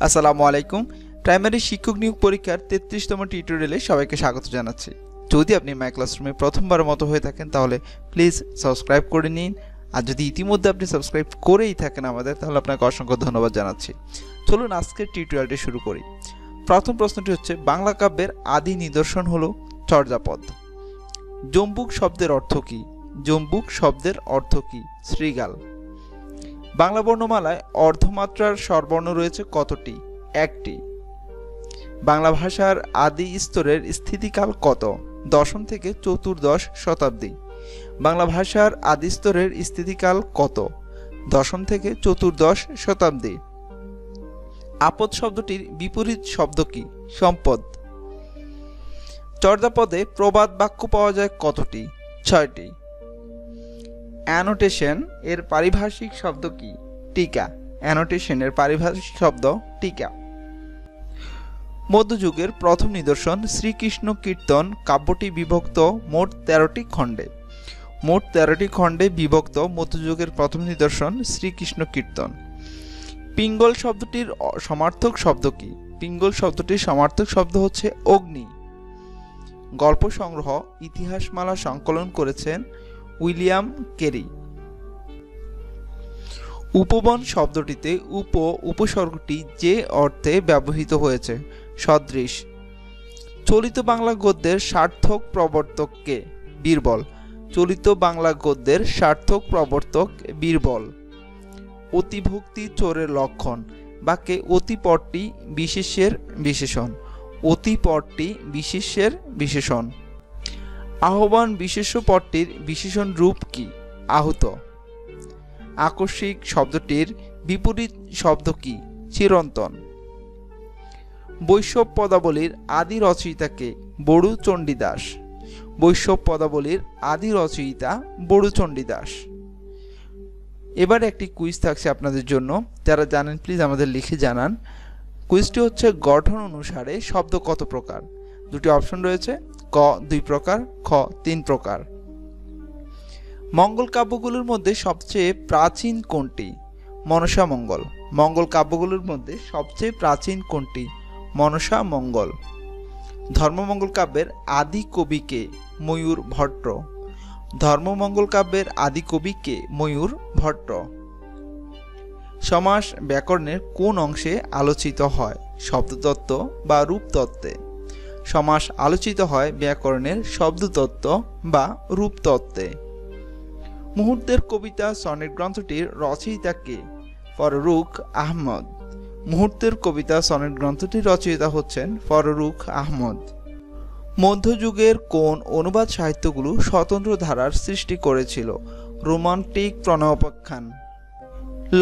আসসালামু আলাইকুম। প্রাইমারি শিক্ষক নিয়োগ পরীক্ষার 33তম টিউটোরিয়ালে সবাইকে স্বাগত জানাচ্ছি। যদি আপনি মাই ক্লাসরুমে প্রথমবারের মতো হয়ে থাকেন তাহলে প্লিজ সাবস্ক্রাইব করে নিন। আর যদি ইতিমধ্যে আপনি সাবস্ক্রাইব করেই থাকেন আমাদের, তাহলে আপনাকে অসংখ্য ধন্যবাদ জানাচ্ছি। চলুন আজকের টিউটোরিয়ালটি শুরু করি। প্রথম প্রশ্নটি হচ্ছে, বাংলা কাব্যের আদি নিদর্শন হলো চর্যাপদ। জম্বুক শব্দের অর্থ কী? জম্বুক শব্দের অর্থ কী? শৃগাল। বাংলা বর্ণমালায় অর্ধমাত্রার স্বরবর্ণ রয়েছে কতটি? একটি। বাংলা ভাষার আদি স্তরের স্থিতিকাল কত? দশম থেকে চতুর্দশ শতাব্দী। বাংলা ভাষার আদি স্তরের স্থিতিকাল কত? দশম থেকে চতুর্দশ শতাব্দী। আপদ শব্দটির বিপরীত শব্দ কি? সম্পদ। চর্যাপদে প্রবাদ বাক্য পাওয়া যায় কতটি? 6টি। অ্যানোটেশন এর পারিভাষিক শব্দ কি? টিকা। অ্যানোটেশন এর পারিভাষিক শব্দ টিকা। মধ্যযুগের প্রথম নিদর্শন শ্রীকৃষ্ণ কীর্তন কাব্যটি বিভক্ত মোট 13টি খণ্ডে। মোট 13টি খণ্ডে বিভক্ত মধ্যযুগের প্রথম নিদর্শন শ্রীকৃষ্ণ কীর্তন। পিঙ্গল শব্দটির সমার্থক শব্দ কি? পিঙ্গল শব্দটির সমার্থক শব্দ হচ্ছে অগ্নি। গল্প সংগ্রহ ইতিহাসমালা সংকলন করেছেন উইলিয়াম কেরি। উপবন শব্দটিতে উপসর্গটি যে অর্থে ব্যবহৃত হয়েছে? সদৃশ। চলিত বাংলা গদ্যের সার্থক প্রবর্তক কে? বীরবল। চলিত বাংলা গদ্যের সার্থক প্রবর্তক বীরবল। অতিভক্তি চোরের লক্ষণ। বাক্যে অতিপদটি বিশেষ্যের বিশেষণ। অতিপদটি বিশেষ্যের বিশেষণ। আহ্বান বিশেষ্য পদটির বিশেষণ রূপ কি? আহুত। আকস্মিক শব্দটির বিপরীত শব্দ কি? চিরন্তন। বৈষ্ণব পদাবলীর আদি রচয়িতা কে? বড়ু চণ্ডীদাস। বৈষ্ণব পদাবলীর আদি রচয়িতা বড়ু চণ্ডীদাস। এবার একটি কুইজ থাকছে আপনাদের জন্য, যারা জানেন প্লিজ আমাদের লিখে জানান। কুইজটি হচ্ছে, গঠন অনুসারে শব্দ কত প্রকার? দুটি অপশন রয়েছে, ক 2 প্রকার, খ 3 প্রকার। মঙ্গল কাব্যগুলোর মধ্যে সবচেয়ে প্রাচীন কোনটি? মনসা মঙ্গল। মঙ্গল কাব্যগুলোর মধ্যে সবচেয়ে প্রাচীন কোনটি? মনসা মঙ্গল। ধর্মমঙ্গল কাব্যের আদি কবি কে? ময়ূর ভট্ট। ধর্মমঙ্গল কাব্যের আদি কবি কে? ময়ূর ভট্ট। সমাস ব্যাকরণের কোন অংশে আলোচিত হয়? শব্দতত্ত্ব বা রূপতত্ত্বে। সমাস আলোচিত হয় ব্যাকরণের শব্দতত্ত্ব বা রূপতত্ত্বে। মুহূর্তের কবিতা সনেট গ্রন্থটির রচয়িতা কে? ফররুখ আহমদ। মুহূর্তের কবিতা সনেট গ্রন্থটির রচয়িতা হচ্ছেন ফররুখ আহমদ। মধ্যযুগের কোন অনুবাদ সাহিত্যগুলো স্বতন্ত্র ধারার সৃষ্টি করেছিল? রোমান্টিক প্রণয়োপাখ্যান।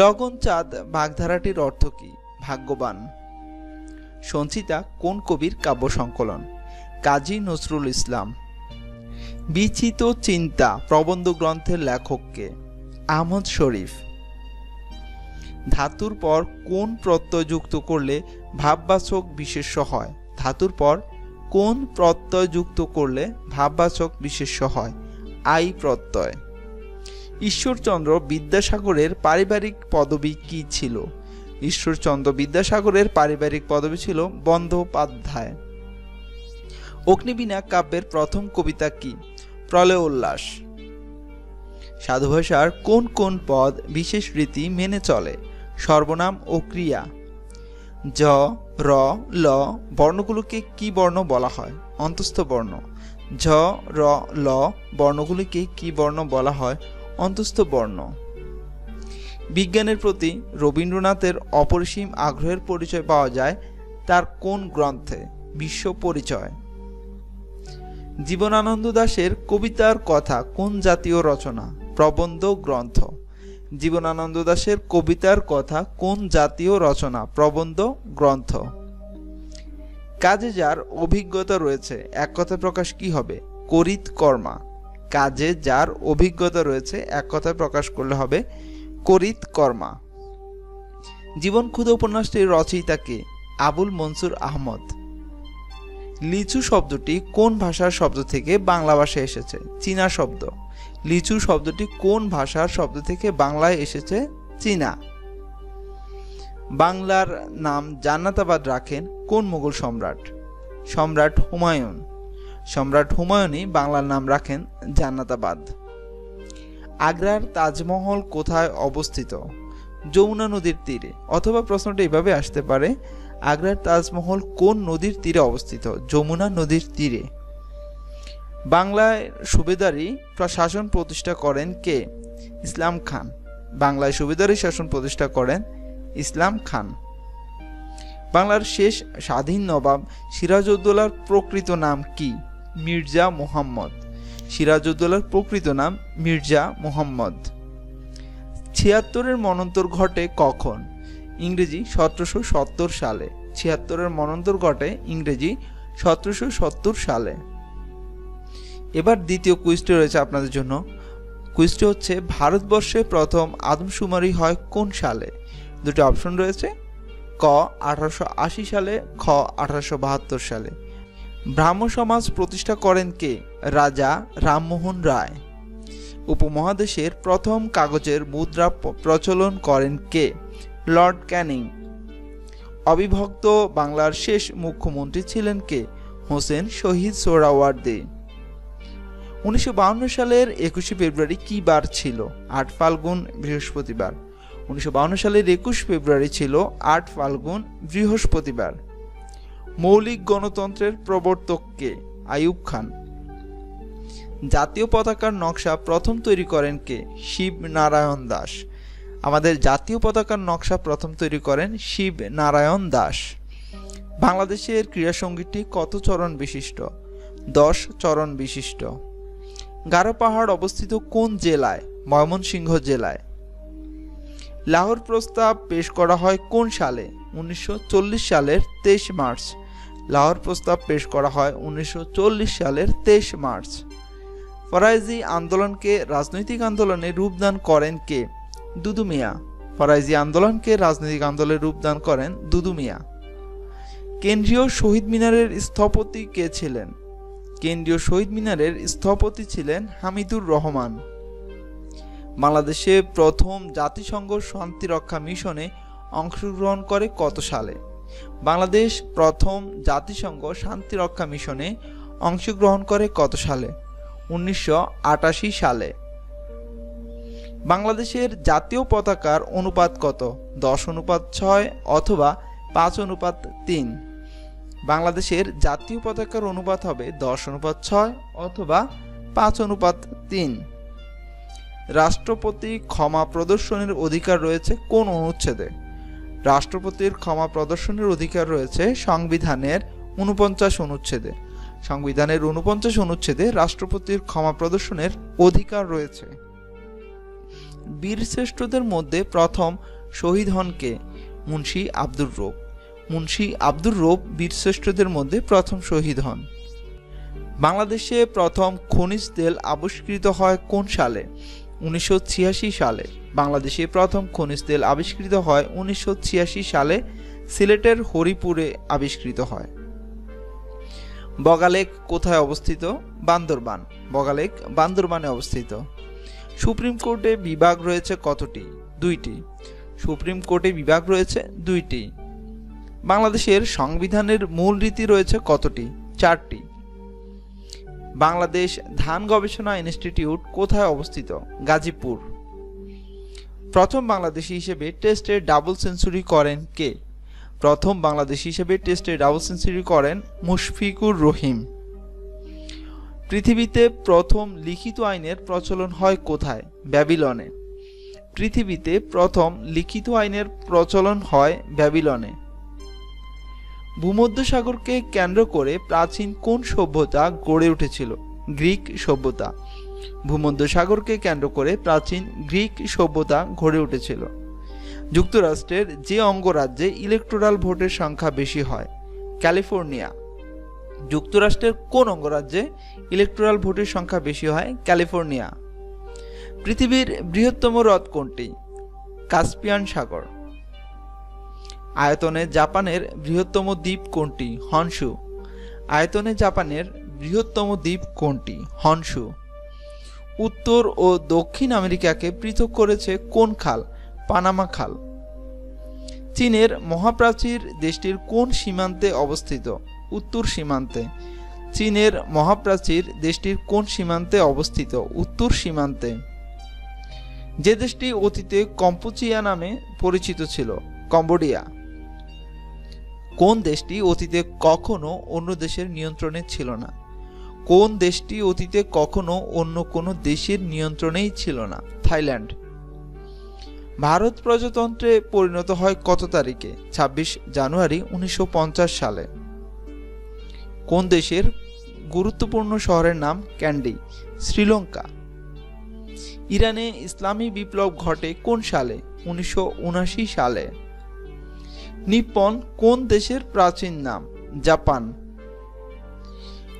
লগন চাঁদ বাগধারাটির অর্থ কি? ভাগ্যবান। সঞ্চিতা কোন কবির কাব্য সংকলন? কাজী নজরুল ইসলাম। বিচিত চিন্তা প্রবন্ধ গ্রন্থের লেখক কে? আহমদ শরীফ। ধাতুর পর কোন প্রত্যয় যুক্ত করলে ভাববাচক বিশেষ্য হয়? ধাতুর পর কোন প্রত্যয় যুক্ত করলে ভাববাচক বিশেষ্য হয়? আই প্রত্যয়। ঈশ্বরচন্দ্র বিদ্যাসাগরের পারিবারিক পদবী কি ছিল? ঈশ্বরচন্দ্র বিদ্যাসাগরের পারিবারিক পদবী ছিল বন্দ্যোপাধ্যায়। অগ্নিবীণা কাব্যের প্রথম কবিতা কি? প্রলয় উল্লাস। সাধু ভাষার কোন কোন পদ বিশেষ রীতি মেনে চলে? সর্বনাম ও ক্রিয়া। জ, র, ল বর্ণগুলোকে কি বর্ণ বলা হয়? অন্তস্থ বর্ণ। ঝ, র, ল বর্ণগুলিকে কি বর্ণ বলা হয়? অন্তস্থ বর্ণ। বিজ্ঞানের প্রতি রবীন্দ্রনাথের অপরিসীম আগ্রহের পরিচয় পাওয়া যায় তার কোন গ্রন্থে? বিশ্ব পরিচয়। জীবনানন্দ দাশের কবিতার কথা কোন জাতীয় রচনা? প্রবন্ধ গ্রন্থ। জীবনানন্দ দাশের কবিতার কথা কোন জাতীয় রচনা? প্রবন্ধ গ্রন্থ। কাজে যার অভিজ্ঞতা রয়েছে এক কথায় প্রকাশ কি হবে? করিত কর্মা। কাজে যার অভিজ্ঞতা রয়েছে এক কথায় প্রকাশ করলে হবে করিত কর্মা। জীবন ক্ষুধা উপন্যাসটির রচয়িতা কে? আবুল মনসুর আহমদ। লিচু শব্দটি কোন ভাষার শব্দ থেকে বাংলা ভাষায় এসেছে? চীনা শব্দ। লিচু শব্দটি কোন ভাষার শব্দ থেকে বাংলায় এসেছে? চীনা। বাংলার নাম জান্নাতাবাদ রাখেন কোন মুঘল সম্রাট? সম্রাট হুমায়ুন। সম্রাট হুমায়ুনই বাংলার নাম রাখেন জান্নাতাবাদ। আগ্রার তাজমহল কোথায় অবস্থিত? যমুনা নদীর তীরে। অথবা প্রশ্নটা এইভাবে আসতে পারে, আগ্রার তাজমহল কোন নদীর তীরে অবস্থিত? যমুনা নদীর তীরে। বাংলায় সুবেদারি শাসন প্রতিষ্ঠা করেন কে? ইসলাম খান। বাংলায় সুবেদারি শাসন প্রতিষ্ঠা করেন ইসলাম খান। বাংলার শেষ স্বাধীন নবাব সিরাজউদ্দৌলার প্রকৃত নাম কি? মির্জা মুহাম্মদ। সিরাজউদ্দৌলার প্রকৃত নাম মির্জা মুহাম্মদ। ৭৬-এর মন্বন্তর ঘটে কখন? ইংরেজি ১৭৭০ সালে। ৭৬-এর মন্বন্তর ঘটে ইংরেজি ১৭৭০ সালে। এবার দ্বিতীয় কুইজটি রয়েছে আপনাদের জন্য। কুইজটি হচ্ছে, ভারতবর্ষে প্রথম আদমশুমারি হয় কোন সালে? দুটি অপশন রয়েছে, ক ১৮৮০ সালে, খ ১৮৭২ সালে। ব্রাহ্ম সমাজ প্রতিষ্ঠা করেন কে? রাজা রামমোহন রায়। উপমহাদেশের প্রথম কাগজের মুদ্রা প্রচলন করেন কে? লর্ড ক্যানিং। অবিভক্ত বাংলার শেষ মুখ্যমন্ত্রী ছিলেন কে? হোসেন শহীদ সোহরাওয়ার্দী। ১৯৫২ সালের ২১শে ফেব্রুয়ারি কি বার ছিল? ৮ ফাল্গুন বৃহস্পতিবার। ১৯৫২ সালের ২১ ফেব্রুয়ারি ছিল ৮ ফাল্গুন বৃহস্পতিবার। মৌলিক গণতন্ত্রের প্রবর্তক কে? আইয়ুব খান। জাতীয় পতাকার নকশা প্রথম তৈরি করেন কে? শিব নারায়ণ দাস। আমাদের জাতীয় পতাকার নকশা প্রথম তৈরি করেন শিব নারায়ণ দাস। বাংলাদেশের ক্রীড়া সঙ্গীতটি কত চরণ বিশিষ্ট? 10 চরণ বিশিষ্ট। গারো পাহাড় অবস্থিত কোন জেলায়? ময়মনসিংহ জেলায়। লাহোর প্রস্তাব পেশ করা হয় কোন সালে? ১৯৪০ সালের ২৩ মার্চ। লাহোর প্রস্তাব পেশ করা হয় ১৯৪০ সালের ২৩ মার্চ। ফরাইজি আন্দোলনকে রাজনৈতিক আন্দোলনে রূপদান করেন কে? দুদু মিয়া। ফরাইজি আন্দোলনকে রাজনৈতিক আন্দোলনে রূপদান করেন দুদু মিয়া। কেন্দ্রীয় শহীদ মিনারের স্থপতি কে ছিলেন? কেন্দ্রীয় শহীদ মিনারের স্থপতি ছিলেন হামিদুর রহমান। বাংলাদেশে প্রথম জাতিসংঘ শান্তিরক্ষা মিশনে অংশগ্রহণ করে কত সালে? বাংলাদেশ প্রথম জাতিসংঘ শান্তিরক্ষা মিশনে অংশগ্রহণ করে কত সালে? ১৯৮৮ সালে। বাংলাদেশের জাতীয় পতাকার অনুপাত কত? ১০:৬ অথবা ৫:৩। বাংলাদেশের জাতীয় পতাকার অনুপাত হবে ১০:৬ অথবা ৫:৩। রাষ্ট্রপতি ক্ষমা প্রদর্শনের অধিকার রয়েছে কোন অনুচ্ছেদে? রাষ্ট্রপতির ক্ষমা প্রদর্শনের অধিকার রয়েছে সংবিধানের ৪৯ অনুচ্ছেদে। সংবিধানের ৪৯ অনুচ্ছেদে রাষ্ট্রপতির ক্ষমা প্রদর্শনের অধিকার রয়েছে। বীরশ্রেষ্ঠদের মধ্যে প্রথম শহীদ হন কে? মুন্সি আব্দুর রউফ। মুন্সি আব্দুর রউফ বীরশ্রেষ্ঠদের মধ্যে প্রথম শহীদ হন। বাংলাদেশে প্রথম খনিজ তেল আবিষ্কৃত হয় কোন সালে? ১৯৮৬ সালে। বাংলাদেশে প্রথম খনিজ তেল আবিষ্কৃত হয় ১৯৮৬ সালে। সিলেটের হরিপুরে আবিষ্কৃত হয়। বগালেক কোথায় অবস্থিত? বান্দরবান। বগালেক বান্দরবানে অবস্থিত। সুপ্রিম কোর্টে বিভাগ রয়েছে কতটি? 2টি। সুপ্রিম কোর্টে বিভাগ রয়েছে 2টি। বাংলাদেশের সংবিধানের মূল রীতি রয়েছে কতটি? 4টি। বাংলাদেশ ধান গবেষণা ইনস্টিটিউট কোথায় অবস্থিত? গাজীপুর। প্রথম বাংলাদেশি হিসেবে টেস্টে ডাবল সেঞ্চুরি করেন কে? প্রথম বাংলাদেশি হিসেবে টেস্টে ডাবল সেঞ্চুরি করেন মুশফিকুর রহিম। পৃথিবীতে প্রথম লিখিত আইনের প্রচলন হয় কোথায়? ব্যাবিলনে। পৃথিবীতে প্রথম লিখিত আইনের প্রচলন হয় ব্যাবিলনে। ভূমধ্যসাগরকে কেন্দ্র করে প্রাচীন কোন সভ্যতা গড়ে উঠেছিল? গ্রিক সভ্যতা। ভূমধ্যসাগরকে কেন্দ্র করে প্রাচীন গ্রিক সভ্যতা গড়ে উঠেছিল। যুক্তরাষ্ট্রের যে অঙ্গরাজ্যে ইলেকটোরাল ভোটের সংখ্যা বেশি হয়? ক্যালিফোর্নিয়া। যুক্তরাষ্ট্রের কোন অঙ্গরাজ্যে ইলেকটোরাল ভোটের সংখ্যা বেশি হয়? ক্যালিফোর্নিয়া। পৃথিবীর বৃহত্তম হ্রদ কোনটি? কাস্পিয়ান সাগর। আয়তনে জাপানের বৃহত্তম দ্বীপ কোনটি? হনশু। আয়তনে জাপানের বৃহত্তম দ্বীপ কোনটি? হনশু। উত্তর ও দক্ষিণ আমেরিকাকে পৃথক করেছে কোন খাল? পানামা খাল। চীনের মহাপ্রাচীর দেশটির কোন সীমান্তে অবস্থিত? উত্তর সীমান্তে। চীনের মহাপ্রাচীর দেশটির কোন সীমান্তে অবস্থিত? উত্তর সীমান্তে। যে দেশটি অতীতে কম্পুচিয়া নামে পরিচিত ছিল? কম্বোডিয়া। কোন দেশটি অতীতে কখনো অন্য দেশের নিয়ন্ত্রণে ছিল না? কোন দেশটি অতীতে কখনো অন্য কোনো দেশের নিয়ন্ত্রণেই ছিল না? থাইল্যান্ড। ভারত প্রজাতন্ত্রে পরিণত হয় কত তারিখে? 26 জানুয়ারি 1950 সালে। কোন দেশের গুরুত্বপূর্ণ শহরের নাম ক্যান্ডি? শ্রীলঙ্কা। ইরানে ইসলামী বিপ্লব ঘটে কোন সালে? 1979 সালে। নিপ্পন কোন দেশের প্রাচীন নাম? জাপান।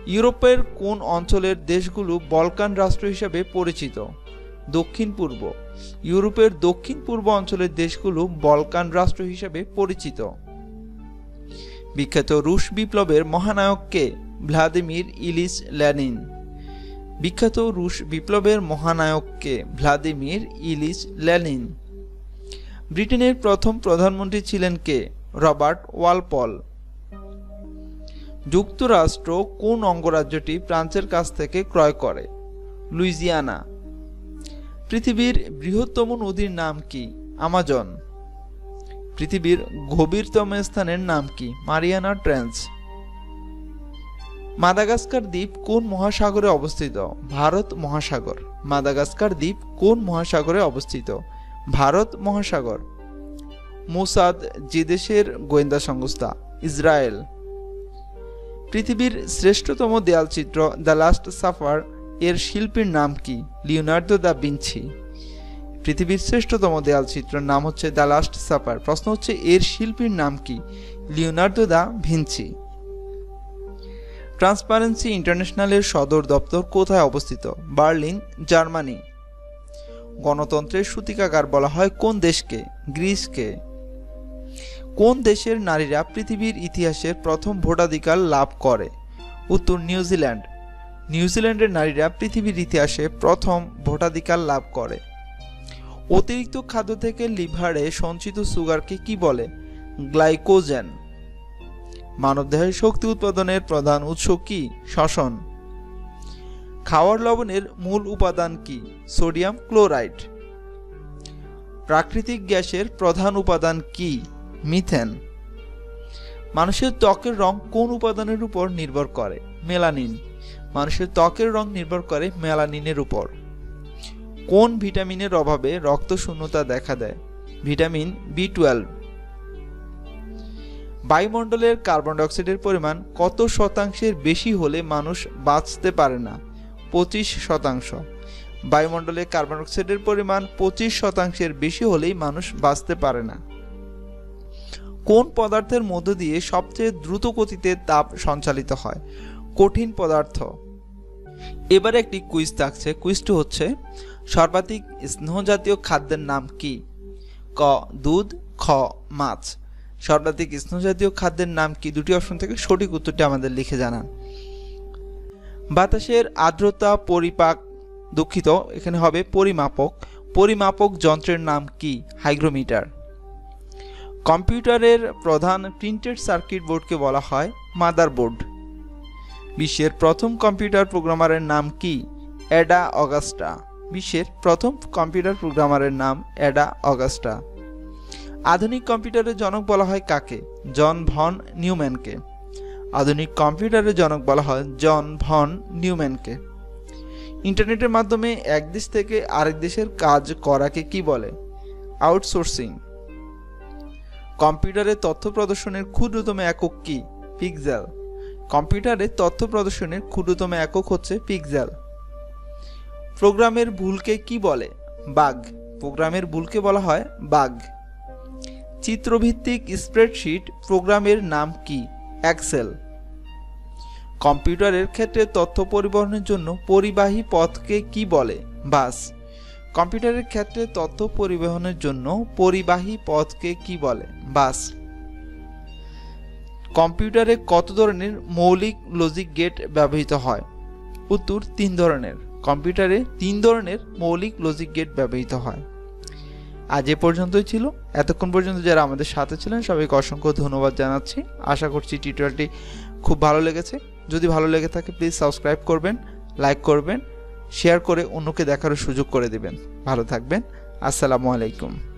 ইউরোপের কোন অঞ্চলের দেশগুলো বলকান রাষ্ট্র হিসেবে পরিচিত? দক্ষিণ পূর্ব। ইউরোপের দক্ষিণ পূর্ব অঞ্চলের দেশগুলো বলকান রাষ্ট্র হিসেবে পরিচিত। বিখ্যাত রুশ বিপ্লবের মহানায়ক কে? Vladimir Ilyich Lenin. বিখ্যাত রুশ বিপ্লবের মহানায়ক কে? Vladimir Ilyich Lenin. ব্রিটেনের প্রথম প্রধানমন্ত্রী ছিলেন কে? রবার্ট ওয়ালপল। যুক্তরাষ্ট্র কোন অঙ্গরাজ্যটি ফ্রান্সের কাছ থেকে ক্রয় করে? লুইজিয়ানা। পৃথিবীর বৃহত্তম নদীর নাম কি? আমাজন। পৃথিবীর গভীরতম স্থানের নাম কি? Mariana trench. মাদাগাস্কার দ্বীপ কোন মহাসাগরে অবস্থিত? ভারত মহাসাগর। মাদাগাস্কার দ্বীপ কোন মহাসাগরে অবস্থিত? ভারত মহাসাগর। মোসাদ যে দেশের গোয়েন্দা সংস্থা? ইসরায়েল। পৃথিবীর শ্রেষ্ঠতম দেয়ালচিত্র দ্য লাস্ট সাফার এর শিল্পীর নাম কি? Leonardo da Vinci. পৃথিবীর শ্রেষ্ঠতম দেয়ালচিত্রের নাম হচ্ছে দ্য লাস্ট সাফার। প্রশ্ন হচ্ছে এর শিল্পীর নাম কি? Leonardo da Vinci. ট্রান্সপারেন্সি ইন্টারন্যাশনালের সদর দপ্তর কোথায় অবস্থিত? Berlin, Germany. গণতন্ত্রের সূতিকাগার বলা হয় কোন দেশকে? গ্রিসকে। কোন দেশের নারীরা পৃথিবীর ইতিহাসের প্রথম ভোটাধিকার লাভ করে? উত্তর নিউজিল্যান্ড। নিউজিল্যান্ডের নারীরা পৃথিবীর ইতিহাসে প্রথম ভোটাধিকার লাভ করে। অতিরিক্ত খাদ্য থেকে লিভারে সঞ্চিত সুগারকে কি বলে? গ্লাইকোজেন। মানবদেহের শক্তি উৎপাদনের প্রধান উৎস কি? শ্বসন। খাওয়ার লবণের মূল উপাদান কি? Sodium chloride. প্রাকৃতিক গ্যাসের প্রধান উপাদান কি? মিথেন। মানুষের ত্বকের রং কোন উপাদানের উপর নির্ভর করে? মেলানিন। মানুষের ত্বকের রং নির্ভর করে মেলানিনের উপর। কোন ভিটামিনের অভাবে রক্ত শূন্যতা দেখা দেয়? Vitamin B12। বায়ুমণ্ডলের কার্বন ডাই অক্সাইডের পরিমাণ কত শতাংশের বেশি হলে মানুষ বাঁচতে পারে না? 25%। বায়ুমণ্ডলে কার্বন ডাই অক্সাইডের পরিমাণ 25%-এর বেশি হলেই মানুষ বাঁচতে পারে না। কোন পদার্থের মধ্য দিয়ে সবচেয়ে দ্রুত গতিতে তাপ সঞ্চালিত হয়? কঠিন পদার্থ। এবারে একটি কুইজ থাকছে। কুইজটি হচ্ছে সর্বাধিক স্নেহজাতীয় খাদ্যের নাম কি? ক দুধ, খ মাছ। সর্বাধিক স্নেহজাতীয় খাদ্যের নাম কি? দুটি অপশন থেকে সঠিক উত্তরটি আমাদের লিখে জানান। বাতাসের আর্দ্রতা পরিপাক, দুঃখিত এখানে হবে পরিমাপক। পরিমাপক যন্ত্রের নাম কি? হাইগ্রোমিটার। কম্পিউটারের প্রধান প্রিন্টেড সার্কিট বোর্ডকে বলা হয় মাদারবোর্ড। বিশ্বের প্রথম কম্পিউটার প্রোগ্রামারের নাম কি? Ada Augusta. বিশ্বের প্রথম কম্পিউটার প্রোগ্রামারের নাম অ্যাডা অগাস্টা। আধুনিক কম্পিউটারের জনক বলা হয় কাকে? জন ভন নিউম্যানকে। আধুনিক কম্পিউটারের জনক বলা হয় জন ভন নিউম্যানকে। ইন্টারনেটের মাধ্যমে এক দেশ থেকে আরেক দেশের কাজ করাকে কি বলে? আউটসোর্সিং। কম্পিউটারে তথ্য প্রদর্শনের ক্ষুদ্রতম একক কি? পিক্সেল। কম্পিউটারে তথ্য প্রদর্শনের ক্ষুদ্রতম একক হচ্ছে পিক্সেল। প্রোগ্রামের ভুলকে কি বলে? বাগ। প্রোগ্রামের ভুলকে বলা হয় বাগ। চিত্রভিত্তিক স্প্রেডশিট প্রোগ্রামের নাম কি? এক্সেল। কম্পিউটারের ক্ষেত্রে তথ্য পরিবহনের জন্য পরিবাহী পথকে কি বলে? বাস। কম্পিউটারের ক্ষেত্রে তথ্য পরিবহনের জন্য পরিবাহী পথকে কি বলে? বাস। কম্পিউটারে কত ধরনের মৌলিক লজিক গেট ব্যবহৃত হয়? উত্তর 3 ধরনের। কম্পিউটারে 3 ধরনের মৌলিক লজিক গেট ব্যবহৃত হয়। আজ এ পর্যন্তই ছিল। এতক্ষণ পর্যন্ত যারা আমাদের সাথে ছিলেন সবাইকে অসংখ্য ধন্যবাদ জানাচ্ছি। আশা করছি টিউটোরিয়ালটি খুব ভালো লেগেছে। যদি ভালো লেগে থাকে প্লিজ সাবস্ক্রাইব করবেন, লাইক করবেন, শেয়ার করে অন্যকে দেখারও সুযোগ করে দিবেন। ভালো থাকবেন। আসসালামু আলাইকুম।